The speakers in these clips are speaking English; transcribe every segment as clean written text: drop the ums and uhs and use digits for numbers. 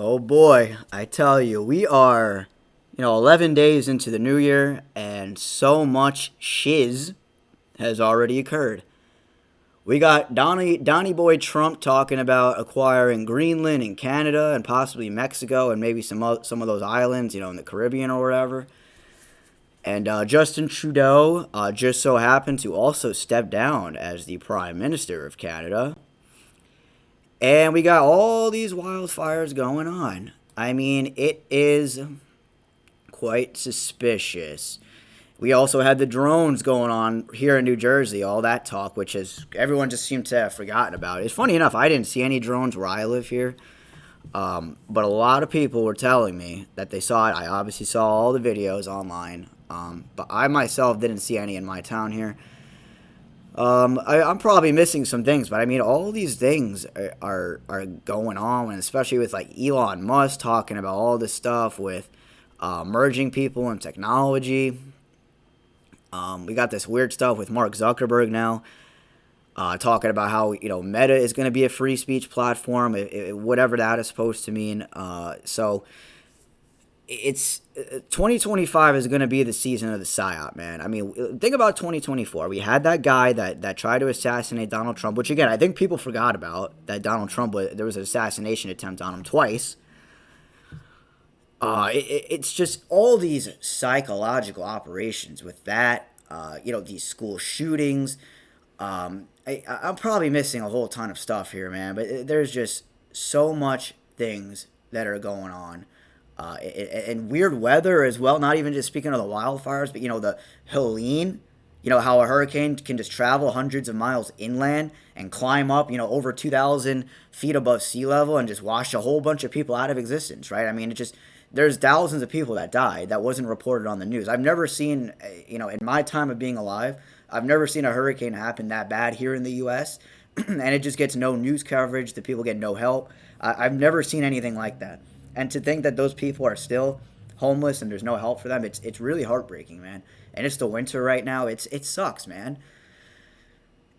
Oh boy, I tell you, we are, 11 days into the new year, and so much shiz has already occurred. We got Donny Boy Trump talking about acquiring Greenland and Canada and possibly Mexico and maybe some of those islands, in the Caribbean or wherever. And Justin Trudeau just so happened to also step down as the Prime Minister of Canada. And we got all these wildfires going on. I mean, it is quite suspicious. We also had the drones going on here in New Jersey, all that talk, which is everyone just seemed to have forgotten about. It's funny enough, I didn't see any drones where I live here, but a lot of people were telling me that they saw it. I obviously saw all the videos online, but I myself didn't see any in my town here. I'm probably missing some things, but I mean, all these things are going on, and especially with like Elon Musk talking about all this stuff with merging people and technology. We got this weird stuff with Mark Zuckerberg now, talking about how Meta is going to be a free speech platform, whatever that is supposed to mean. So it's 2025 is going to be the season of the psyop, man. I mean, think about 2024. We had that guy that tried to assassinate Donald Trump, which again I think people forgot about that Donald Trump there was an assassination attempt on him twice. It's just all these psychological operations with that. These school shootings. I'm probably missing a whole ton of stuff here, man. But there's just so much things that are going on. And weird weather as well. Not even just speaking of the wildfires, but the Helene. How a hurricane can just travel hundreds of miles inland and climb up, over 2,000 feet above sea level and just wash a whole bunch of people out of existence, right? I mean, there's thousands of people that died that wasn't reported on the news. I've never seen, in my time of being alive, I've never seen a hurricane happen that bad here in the U.S. and it just gets no news coverage. The people get no help. I've never seen anything like that. And to think that those people are still homeless and there's no help for them, it's really heartbreaking, man. And it's the winter right now. It sucks, man.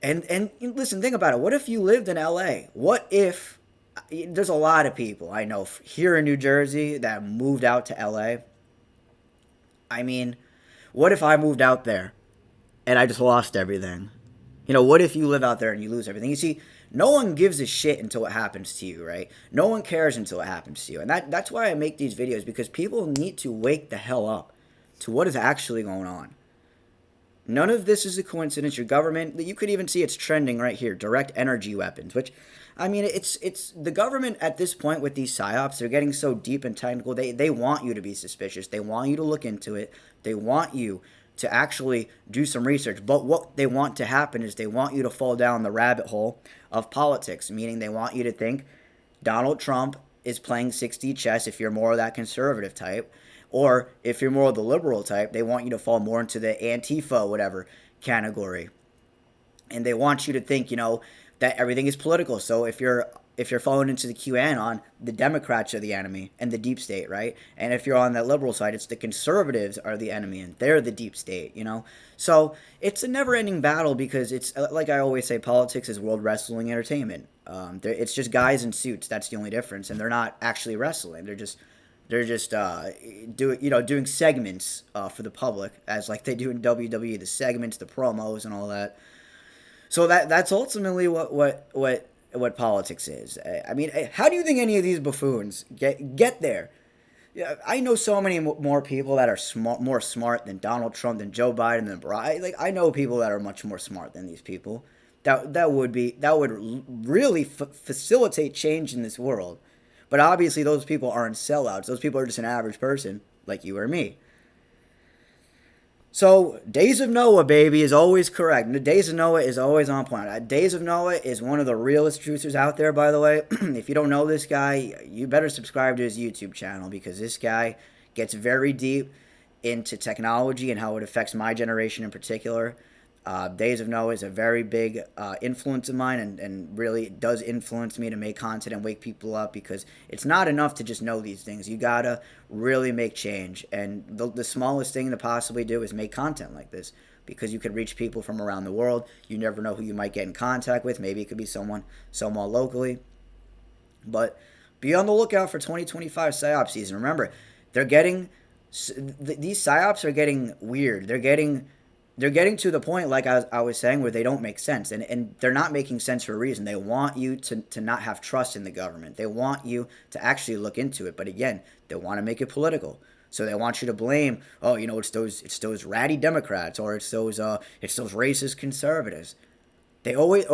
And listen, think about it. What if you lived in L.A.? What if there's a lot of people I know here in New Jersey that moved out to L.A. I mean, what if I moved out there and I just lost everything? What if you live out there and you lose everything? You see, no one gives a shit until it happens to you, right? No one cares until it happens to you. And that's why I make these videos, because people need to wake the hell up to what is actually going on. None of this is a coincidence. Your government, you could even see it's trending right here, direct energy weapons, which, I mean, it's the government at this point with these psyops, they're getting so deep and technical. They want you to be suspicious. They want you to look into it. They want you to actually do some research. But what they want to happen is they want you to fall down the rabbit hole of politics, meaning they want you to think Donald Trump is playing 6D chess if you're more of that conservative type. Or if you're more of the liberal type, they want you to fall more into the Antifa, whatever, category. And they want you to think, that everything is political. So if you're falling into the QAnon, the Democrats are the enemy and the deep state, right? And if you're on that liberal side, it's the conservatives are the enemy and they're the deep state, So it's a never-ending battle, because it's, like I always say, politics is world wrestling entertainment. It's just guys in suits. That's the only difference. And they're not actually wrestling. They're just doing segments for the public, as like they do in WWE, the segments, the promos, and all that. So that's ultimately what politics is. I mean, how do you think any of these buffoons get there? Yeah, I know so many more people that are more smart than Donald Trump, than Joe Biden, than Barack. Like, I know people that are much more smart than these people. That would really facilitate change in this world. But obviously, those people aren't sellouts. Those people are just an average person like you or me. So, Days of Noah, baby, is always correct. The Days of Noah is always on point. Days of Noah is one of the realest truthers out there, by the way. If you don't know this guy, you better subscribe to his YouTube channel, because this guy gets very deep into technology and how it affects my generation in particular. Days of Noah is a very big influence of mine, and really does influence me to make content and wake people up, because it's not enough to just know these things. You gotta really make change, and the smallest thing to possibly do is make content like this, because you could reach people from around the world. You never know who you might get in contact with. Maybe it could be someone somewhat locally. But Be on the lookout for 2025 psyop season. Remember, they're getting these psyops are getting weird. They're getting to the point, like I was saying, where they don't make sense, and they're not making sense for a reason. They want you to not have trust in the government. They want you to actually look into it, but again, they want to make it political. So they want you to blame, oh, it's those ratty Democrats, or it's those racist conservatives. They always,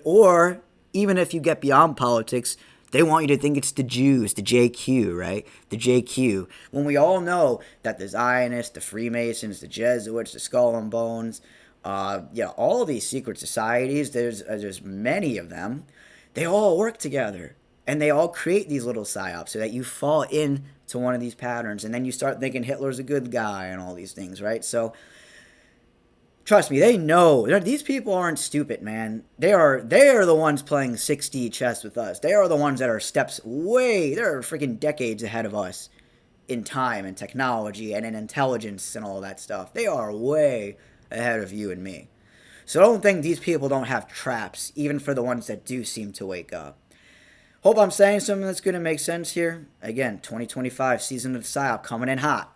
or even if you get beyond politics, they want you to think it's the Jews, the JQ, right? The JQ. When we all know that the Zionists, the Freemasons, the Jesuits, the Skull and Bones, all of these secret societies, there's many of them. They all work together, and they all create these little psyops so that you fall into one of these patterns, and then you start thinking Hitler's a good guy and all these things, right? So trust me, they know. These people aren't stupid, man. They are the ones playing 6D chess with us. They are the ones that are steps way. They're freaking decades ahead of us in time and technology and in intelligence and all that stuff. They are way ahead of you and me. So don't think these people don't have traps, even for the ones that do seem to wake up. Hope I'm saying something that's going to make sense here. Again, 2025 season of the PSYOP coming in hot.